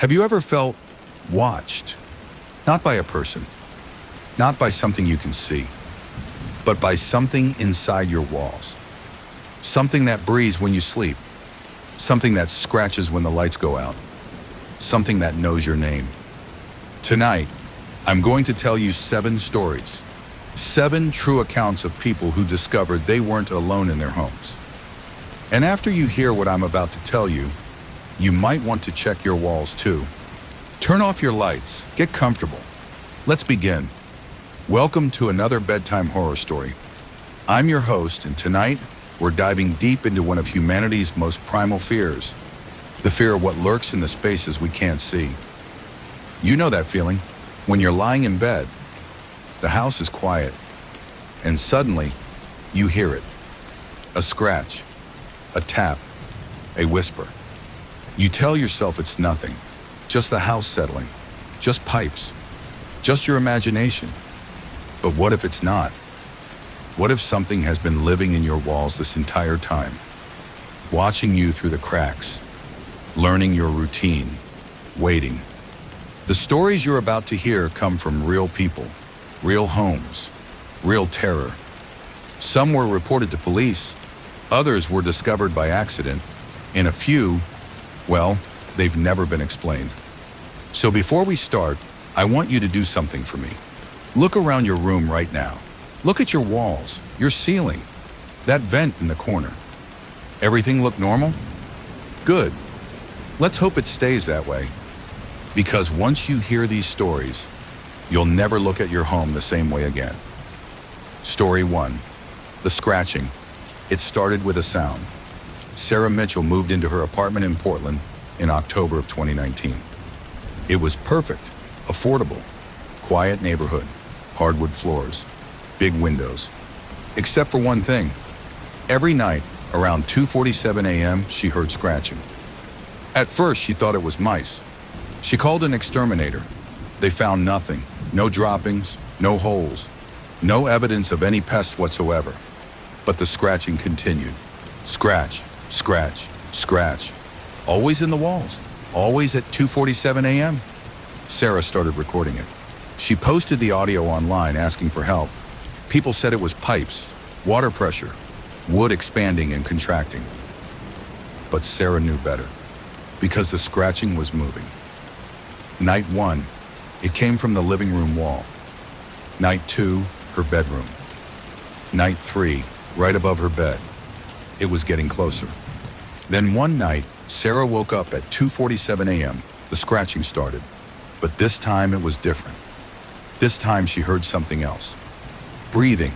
Have you ever felt watched? Not by a person, not by something you can see, but by something inside your walls. Something that breathes when you sleep, something that scratches when the lights go out, something that knows your name. Tonight, I'm going to tell you 7 stories, 7 true accounts of people who discovered they weren't alone in their homes. And after you hear what I'm about to tell you, you might want to check your walls too. Turn off your lights, get comfortable. Let's begin. Welcome to another bedtime horror story. I'm your host, and tonight, we're diving deep into one of humanity's most primal fears, the fear of what lurks in the spaces we can't see. You know that feeling, when you're lying in bed, the house is quiet, and suddenly, you hear it. A scratch, a tap, a whisper. You tell yourself it's nothing, just the house settling, just pipes, just your imagination. But what if it's not? What if something has been living in your walls this entire time, watching you through the cracks, learning your routine, waiting? The stories you're about to hear come from real people, real homes, real terror. Some were reported to police, others were discovered by accident, and a few, well, they've never been explained. So before we start, I want you to do something for me. Look around your room right now. Look at your walls, your ceiling, that vent in the corner. Everything look normal? Good. Let's hope it stays that way. Because once you hear these stories, you'll never look at your home the same way again. Story 1. The scratching. It started with a sound. Sarah Mitchell moved into her apartment in Portland in October of 2019. It was perfect, affordable, quiet neighborhood, hardwood floors, big windows. Except for one thing. Every night, around 2:47 a.m., she heard scratching. At first, she thought it was mice. She called an exterminator. They found nothing, no droppings, no holes, no evidence of any pests whatsoever. But the scratching continued. Scratch, scratch, scratch. Always in the walls, always at 2:47 a.m. Sarah started recording it. She posted the audio online asking for help. People said it was pipes, water pressure, wood expanding and contracting. But Sarah knew better, because the scratching was moving. Night 1, it came from the living room wall. Night 2, her bedroom. Night 3, right above her bed. It was getting closer. Then one night, Sarah woke up at 2:47 a.m. The scratching started, but this time it was different. This time she heard something else. Breathing.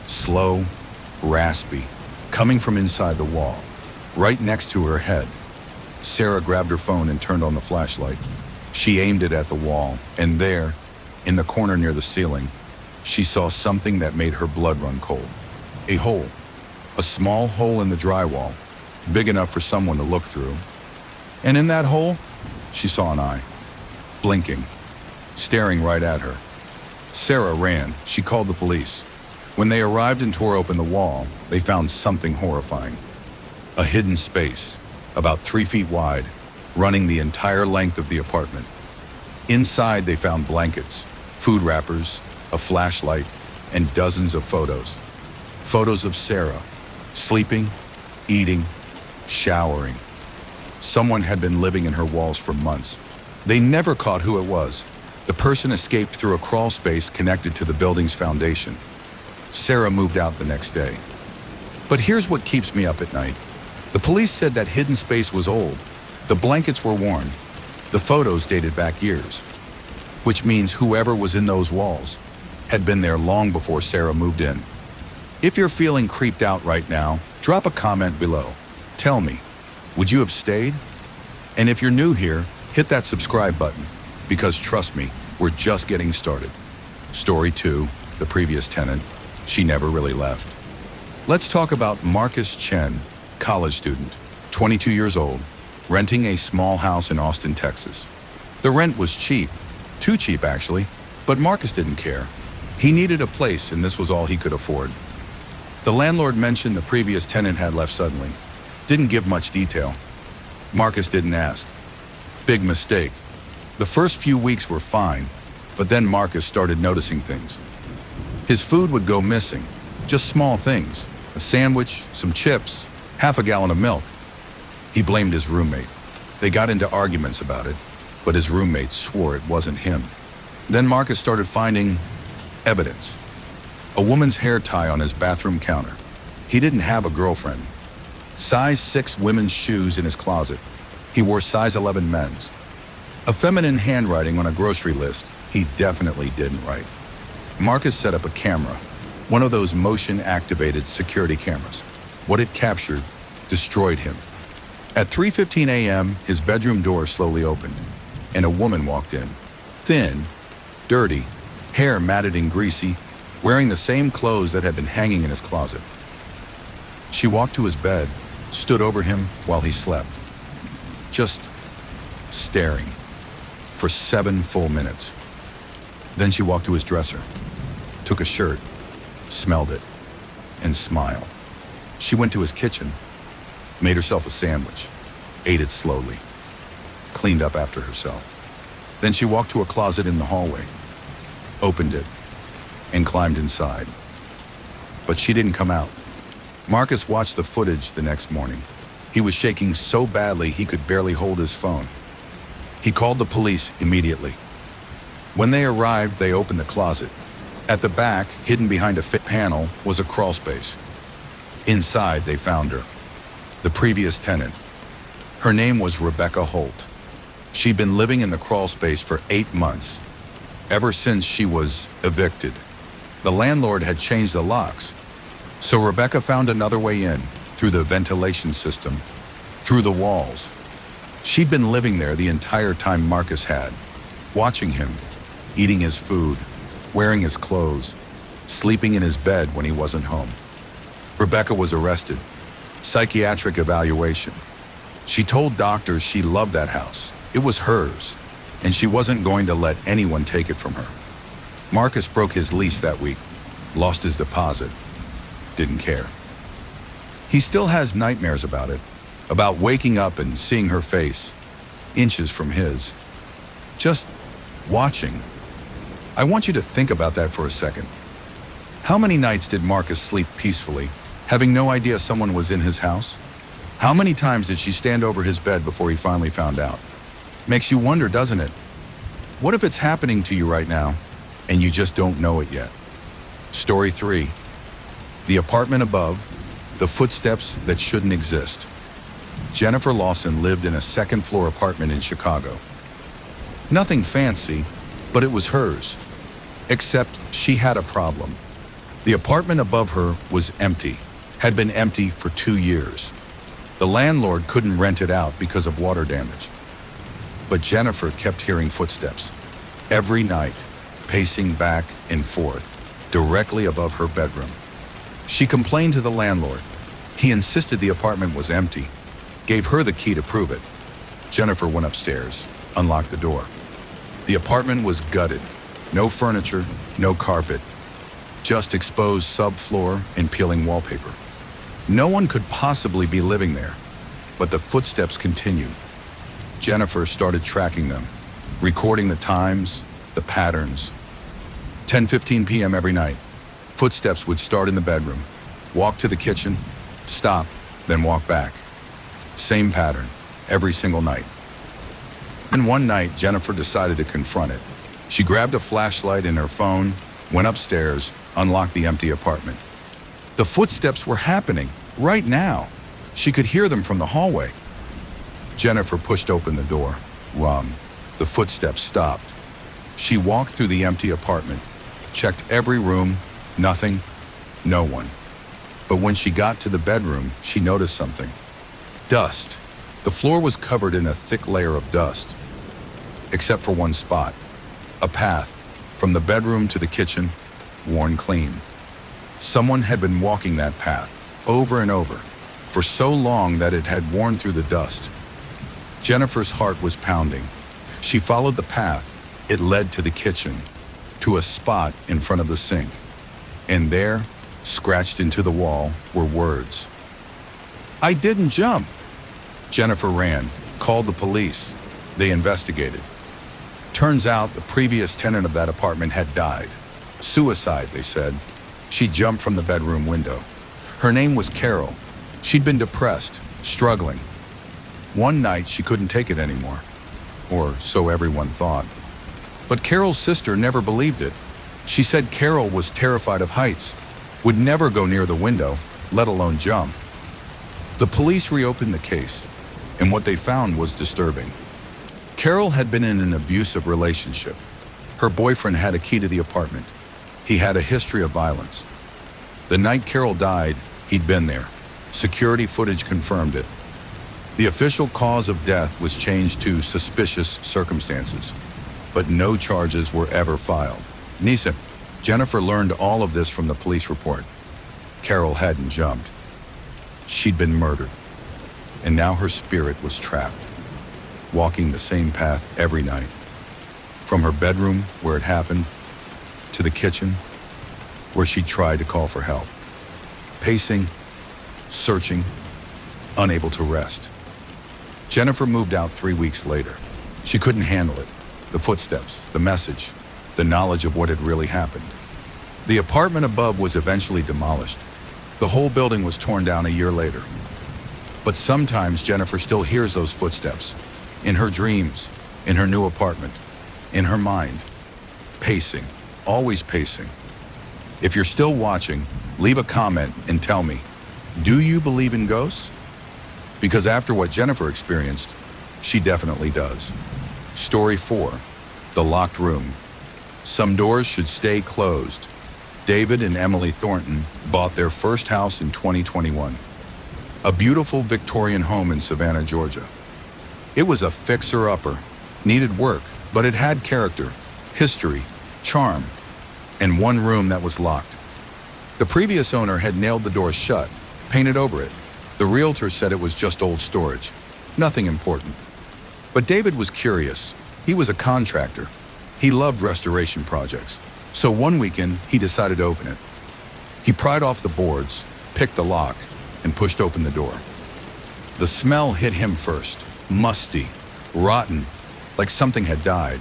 Slow, raspy, coming from inside the wall, right next to her head. Sarah grabbed her phone and turned on the flashlight. She aimed it at the wall, and there, in the corner near the ceiling, she saw something that made her blood run cold. A hole. A small hole in the drywall, big enough for someone to look through. And in that hole, she saw an eye, blinking, staring right at her. Sarah ran. She called the police. When they arrived and tore open the wall, they found something horrifying. A hidden space, about 3 feet wide, running the entire length of the apartment. Inside, they found blankets, food wrappers, a flashlight, and dozens of photos. Photos of Sarah, sleeping, eating, showering. Someone had been living in her walls for months. They never caught who it was. The person escaped through a crawl space connected to the building's foundation. Sarah moved out the next day. But here's what keeps me up at night. The police said that hidden space was old. The blankets were worn. The photos dated back years. Which means whoever was in those walls had been there long before Sarah moved in. If you're feeling creeped out right now, drop a comment below. Tell me, would you have stayed? And if you're new here, hit that subscribe button, because trust me, we're just getting started. Story 2, the previous tenant. She never really left. Let's talk about Marcus Chen, college student, 22 years old, renting a small house in Austin, Texas. The rent was cheap, too cheap actually, but Marcus didn't care. He needed a place, and this was all he could afford. The landlord mentioned the previous tenant had left suddenly. Didn't give much detail. Marcus didn't ask. Big mistake. The first few weeks were fine, but then Marcus started noticing things. His food would go missing, just small things, a sandwich, some chips, half a gallon of milk. He blamed his roommate. They got into arguments about it, but his roommate swore it wasn't him. Then Marcus started finding evidence. A woman's hair tie on his bathroom counter. He didn't have a girlfriend. Size 6 women's shoes in his closet. He wore size 11 men's. A feminine handwriting on a grocery list he definitely didn't write. Marcus set up a camera, one of those motion-activated security cameras. What it captured destroyed him. At 3:15 a.m., his bedroom door slowly opened, and a woman walked in. Thin, dirty, hair matted and greasy, wearing the same clothes that had been hanging in his closet. She walked to his bed, stood over him while he slept, just staring for 7 full minutes. Then she walked to his dresser, took a shirt, smelled it, and smiled. She went to his kitchen, made herself a sandwich, ate it slowly, cleaned up after herself. Then she walked to a closet in the hallway, opened it, and climbed inside. But she didn't come out. Marcus watched the footage the next morning. He was shaking so badly he could barely hold his phone. He called the police immediately. When they arrived, they opened the closet. At the back, hidden behind a fit panel, was a crawl space. Inside, they found her, the previous tenant. Her name was Rebecca Holt. She'd been living in the crawl space for 8 months, ever since she was evicted. The landlord had changed the locks, so Rebecca found another way in, through the ventilation system, through the walls. She'd been living there the entire time Marcus had, watching him, eating his food, wearing his clothes, sleeping in his bed when he wasn't home. Rebecca was arrested. Psychiatric evaluation. She told doctors she loved that house. It was hers, and she wasn't going to let anyone take it from her. Marcus broke his lease that week, lost his deposit, didn't care. He still has nightmares about it, about waking up and seeing her face, inches from his, just watching. I want you to think about that for a second. How many nights did Marcus sleep peacefully, having no idea someone was in his house? How many times did she stand over his bed before he finally found out? Makes you wonder, doesn't it? What if it's happening to you right now, and you just don't know it yet? Story 3. The apartment above, the footsteps that shouldn't exist. Jennifer Lawson lived in a second-floor apartment in Chicago. Nothing fancy, but it was hers. Except she had a problem. The apartment above her was empty, had been empty for 2 years. The landlord couldn't rent it out because of water damage. But Jennifer kept hearing footsteps every night, pacing back and forth, directly above her bedroom. She complained to the landlord. He insisted the apartment was empty, gave her the key to prove it. Jennifer went upstairs, unlocked the door. The apartment was gutted. No furniture, no carpet, just exposed subfloor and peeling wallpaper. No one could possibly be living there, but the footsteps continued. Jennifer started tracking them, recording the times, the patterns. 10:15 p.m. every night, footsteps would start in the bedroom, walk to the kitchen, stop, then walk back. Same pattern, every single night. And one night, Jennifer decided to confront it. She grabbed a flashlight and her phone, went upstairs, unlocked the empty apartment. The footsteps were happening, right now. She could hear them from the hallway. Jennifer pushed open the door. Wrong. The footsteps stopped. She walked through the empty apartment, checked every room, nothing, no one. But when she got to the bedroom, she noticed something. Dust. The floor was covered in a thick layer of dust, except for one spot. A path from the bedroom to the kitchen, worn clean. Someone had been walking that path over and over for so long that it had worn through the dust. Jennifer's heart was pounding. She followed the path. It led to the kitchen, to a spot in front of the sink. And there, scratched into the wall, were words. "I didn't jump." Jennifer ran, called the police. They investigated. Turns out the previous tenant of that apartment had died. Suicide, they said. She jumped from the bedroom window. Her name was Carol. She'd been depressed, struggling. One night, she couldn't take it anymore. Or so everyone thought. But Carol's sister never believed it. She said Carol was terrified of heights, would never go near the window, let alone jump. The police reopened the case, and what they found was disturbing. Carol had been in an abusive relationship. Her boyfriend had a key to the apartment. He had a history of violence. The night Carol died, he'd been there. Security footage confirmed it. The official cause of death was changed to suspicious circumstances, but no charges were ever filed. Nisa, Jennifer learned all of this from the police report. Carol hadn't jumped. She'd been murdered, and now her spirit was trapped, walking the same path every night. From her bedroom, where it happened, to the kitchen, where she tried to call for help. Pacing, searching, unable to rest. Jennifer moved out 3 weeks later. She couldn't handle it. The footsteps, the message, the knowledge of what had really happened. The apartment above was eventually demolished. The whole building was torn down a year later. But sometimes Jennifer still hears those footsteps. In her dreams, in her new apartment, in her mind. Pacing, always pacing. If you're still watching, leave a comment and tell me, do you believe in ghosts? Because after what Jennifer experienced, she definitely does. Story 4, the locked room. Some doors should stay closed. David and Emily Thornton bought their first house in 2021. A beautiful Victorian home in Savannah, Georgia. It was a fixer-upper, needed work, but it had character, history, charm, and one room that was locked. The previous owner had nailed the door shut, painted over it. The realtor said it was just old storage, nothing important. But David was curious. He was a contractor. He loved restoration projects. So one weekend, he decided to open it. He pried off the boards, picked the lock, and pushed open the door. The smell hit him first, musty, rotten, like something had died.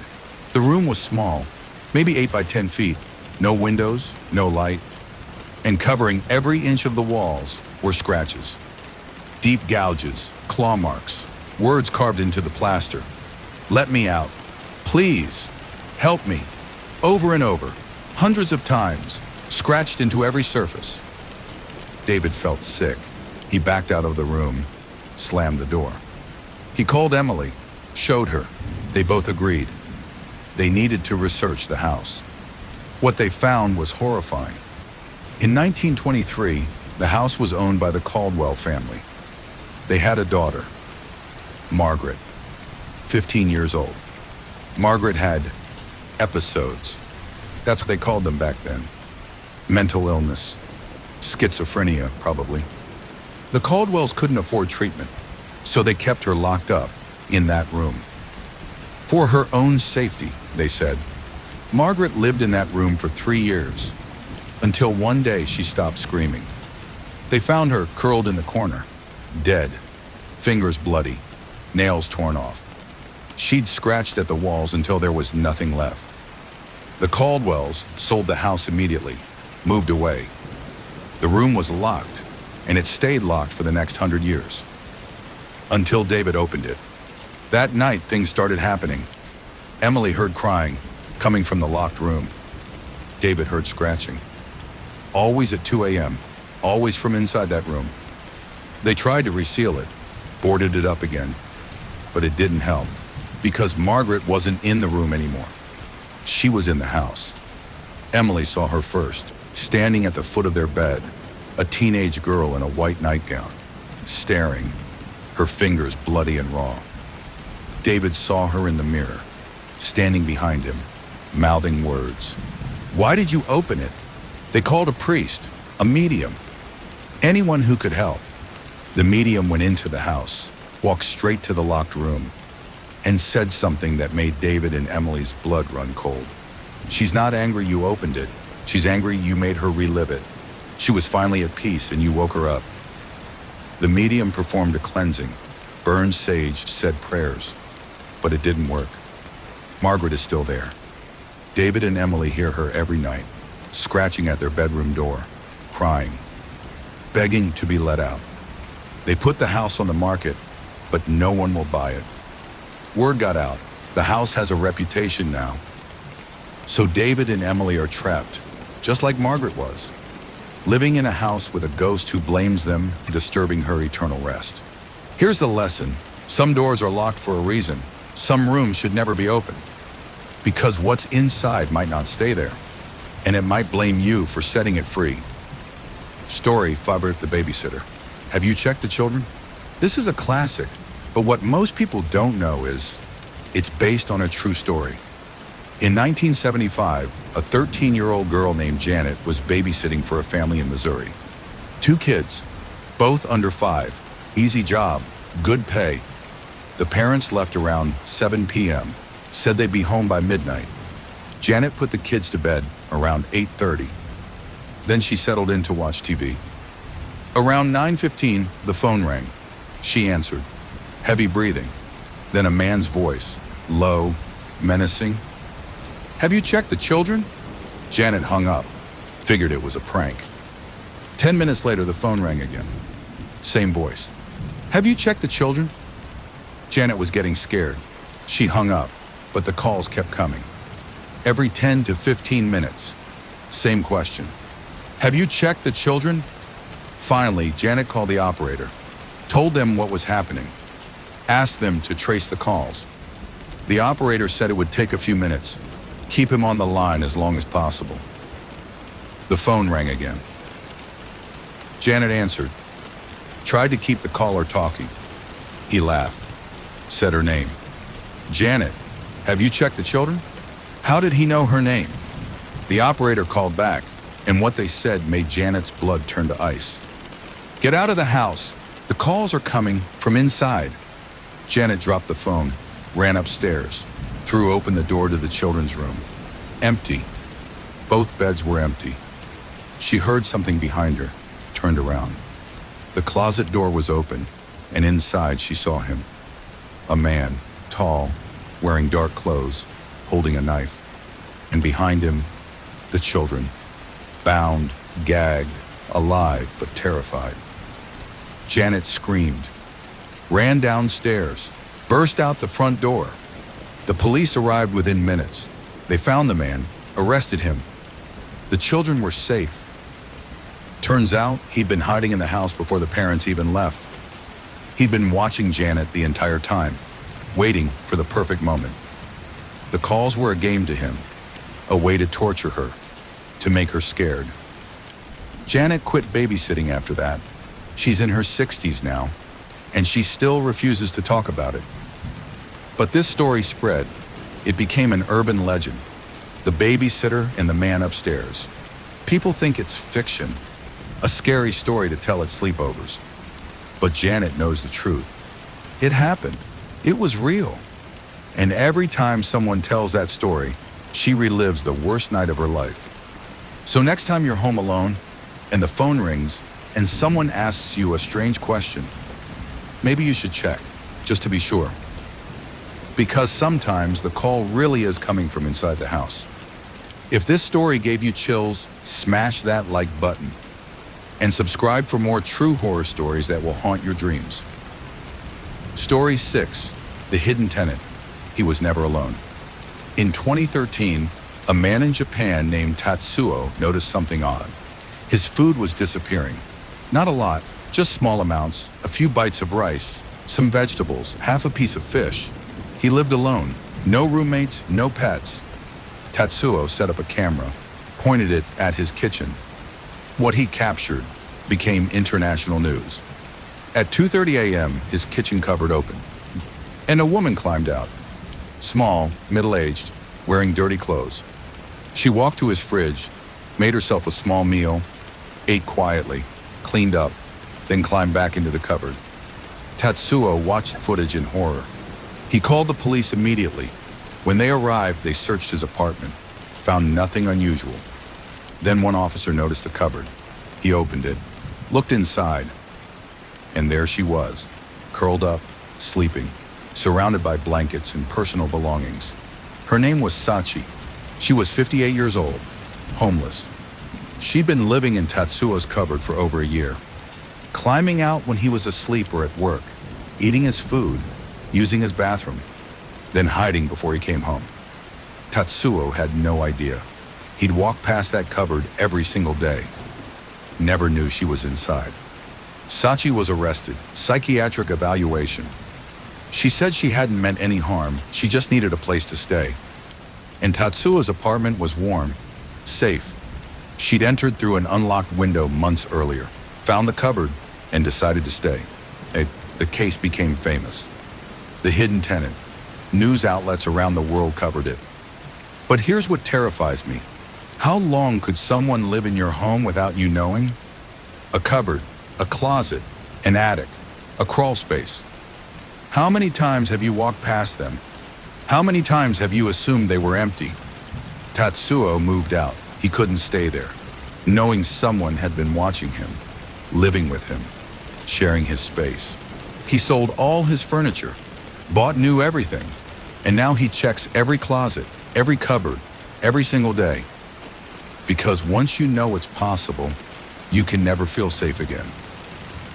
The room was small, maybe 8 by 10 feet, no windows, no light, and covering every inch of the walls were scratches. Deep gouges, claw marks, words carved into the plaster. Let me out. Please. Help me. Over and over, hundreds of times, scratched into every surface. David felt sick. He backed out of the room, slammed the door. He called Emily, showed her. They both agreed. They needed to research the house. What they found was horrifying. In 1923, the house was owned by the Caldwell family. They had a daughter, Margaret, 15 years old. Margaret had episodes. That's what they called them back then. Mental illness, schizophrenia, probably. The Caldwells couldn't afford treatment, so they kept her locked up in that room. For her own safety, they said. Margaret lived in that room for 3 years, until one day she stopped screaming. They found her curled in the corner, dead, fingers bloody, nails torn off. She'd scratched at the walls until there was nothing left. The Caldwells sold the house immediately, moved away. The room was locked, and it stayed locked for the next 100 years. Until David opened it. That night, things started happening. Emily heard crying, coming from the locked room. David heard scratching. Always at 2 a.m., always from inside that room. They tried to reseal it, boarded it up again, but it didn't help, because Margaret wasn't in the room anymore. She was in the house. Emily saw her first, standing at the foot of their bed, a teenage girl in a white nightgown, staring, her fingers bloody and raw. David saw her in the mirror, standing behind him, mouthing words. Why did you open it? They called a priest, a medium, anyone who could help. The medium went into the house, walked straight to the locked room, and said something that made David and Emily's blood run cold. She's not angry you opened it. She's angry you made her relive it. She was finally at peace and you woke her up. The medium performed a cleansing, burned sage, said prayers. but it didn't work. Margaret is still there. David and Emily hear her every night, scratching at their bedroom door, crying, begging to be let out. They put the house on the market, but no one will buy it. Word got out. The house has a reputation now. So David and Emily are trapped, just like Margaret was, living in a house with a ghost who blames them for disturbing her eternal rest. Here's the lesson. Some doors are locked for a reason. Some rooms should never be opened, because what's inside might not stay there, and it might blame you for setting it free. Story 5, The Babysitter. Have you checked the children? This is a classic, but what most people don't know is it's based on a true story. In 1975, a 13-year-old girl named Janet was babysitting for a family in Missouri. 2 kids, both under 5, easy job, good pay. The parents left around 7 p.m., said they'd be home by midnight. Janet put the kids to bed around 8:30. Then she settled in to watch TV. Around 9:15, the phone rang. She answered, heavy breathing, then a man's voice, low, menacing. Have you checked the children? Janet hung up, figured it was a prank. 10 minutes later, the phone rang again. Same voice. Have you checked the children? Janet was getting scared. She hung up, but the calls kept coming. Every 10 to 15 minutes, same question. Have you checked the children? Finally, Janet called the operator, told them what was happening, asked them to trace the calls. The operator said it would take a few minutes, keep him on the line as long as possible. The phone rang again. Janet answered, tried to keep the caller talking. He laughed, said her name. Janet, have you checked the children? How did he know her name? The operator called back, and what they said made Janet's blood turn to ice. Get out of the house. The calls are coming from inside. Janet dropped the phone, ran upstairs, threw open the door to the children's room. Empty. Both beds were empty. She heard something behind her, turned around. The closet door was open, and inside she saw him. A man, tall, wearing dark clothes, holding a knife. And behind him, the children, bound, gagged, alive but terrified. Janet screamed, ran downstairs, burst out the front door. The police arrived within minutes. They found the man, arrested him. The children were safe. Turns out he'd been hiding in the house before the parents even left. He'd been watching Janet the entire time, waiting for the perfect moment. The calls were a game to him, a way to torture her, to make her scared. Janet quit babysitting after that. She's in her 60s now, and she still refuses to talk about it. But this story spread. It became an urban legend. The babysitter and the man upstairs. People think it's fiction, a scary story to tell at sleepovers. But Janet knows the truth. It happened. It was real. And every time someone tells that story, she relives the worst night of her life. So next time you're home alone and the phone rings and someone asks you a strange question, maybe you should check, just to be sure. Because sometimes the call really is coming from inside the house. If this story gave you chills, smash that like button. And subscribe for more true horror stories that will haunt your dreams. Story 6, The Hidden Tenant. He was never alone. In 2013, a man in Japan named Tatsuo noticed something odd. His food was disappearing. Not a lot, just small amounts, a few bites of rice, some vegetables, half a piece of fish. He lived alone, no roommates, no pets. Tatsuo set up a camera, pointed it at his kitchen. What he captured became international news. At 2:30 a.m., his kitchen cupboard opened, and a woman climbed out. Small, middle-aged, wearing dirty clothes. She walked to his fridge, made herself a small meal, ate quietly, cleaned up, then climbed back into the cupboard. Tatsuo watched the footage in horror. He called the police immediately. When they arrived, they searched his apartment, found nothing unusual. Then one officer noticed the cupboard. He opened it, looked inside, and there she was, curled up, sleeping. surrounded by blankets and personal belongings. Her name was Sachi. She was 58 years old, homeless. She'd been living in Tatsuo's cupboard for over a year, climbing out when he was asleep or at work, eating his food, using his bathroom, then hiding before he came home. Tatsuo had no idea. He'd walk past that cupboard every single day. Never knew she was inside. Sachi was arrested, psychiatric evaluation. She said she hadn't meant any harm, she just needed a place to stay. And Tatsuo's apartment was warm, safe. She'd entered through an unlocked window months earlier, found the cupboard, and decided to stay. The case became famous. The hidden tenant. News outlets around the world covered it. But here's what terrifies me. How long could someone live in your home without you knowing? A cupboard, a closet, an attic, a crawl space. How many times have you walked past them? How many times have you assumed they were empty? Tatsuo moved out. He couldn't stay there, knowing someone had been watching him, living with him, sharing his space. He sold all his furniture, bought new everything, and now he checks every closet, every cupboard, every single day. Because once you know it's possible, you can never feel safe again.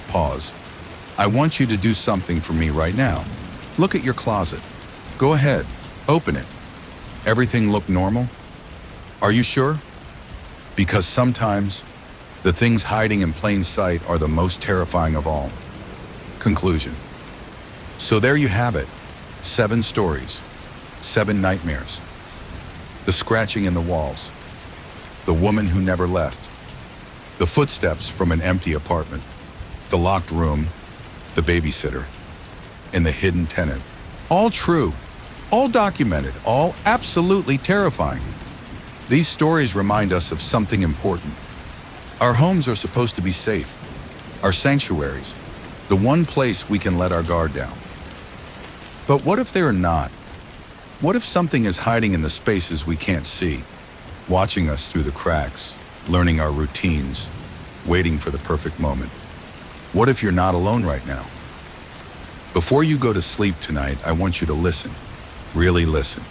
Pause. I want you to do something for me right now. Look at your closet. Go ahead, open it. Everything look normal? Are you sure? Because sometimes, the things hiding in plain sight are the most terrifying of all. Conclusion. So there you have it. 7 stories, 7 nightmares. The scratching in the walls. The woman who never left. The footsteps from an empty apartment. The locked room. The babysitter. And the hidden tenant. All true. All documented. All absolutely terrifying. These stories remind us of something important. Our homes are supposed to be safe. Our sanctuaries. The one place we can let our guard down. But what if they're not? What if something is hiding in the spaces we can't see, watching us through the cracks, learning our routines, waiting for the perfect moment? What if you're not alone right now? Before you go to sleep tonight, I want you to listen, really listen.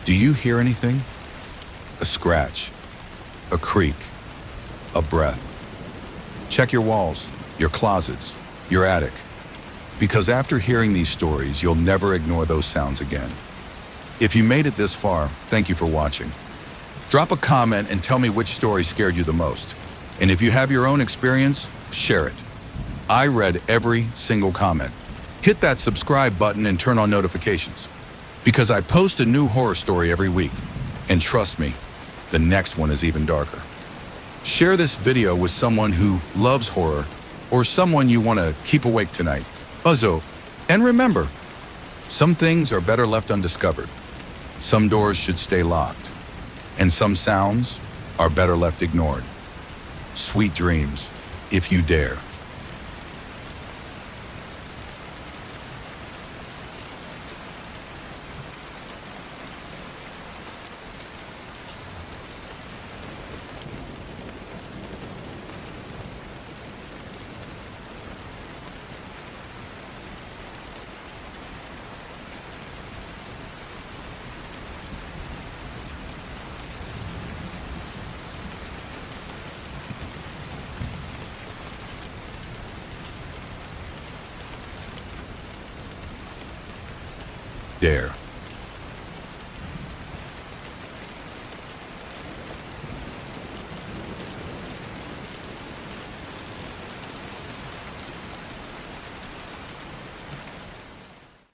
Do you hear anything? A scratch, a creak, a breath. Check your walls, your closets, your attic. Because after hearing these stories, you'll never ignore those sounds again. If you made it this far, thank you for watching. Drop a comment and tell me which story scared you the most. And if you have your own experience, share it. I read every single comment. Hit that subscribe button and turn on notifications. Because I post a new horror story every week. And trust me, the next one is even darker. Share this video with someone who loves horror or someone you want to keep awake tonight. Uzzo. And remember, some things are better left undiscovered. Some doors should stay locked. And some sounds are better left ignored. Sweet dreams, if you dare. Dare.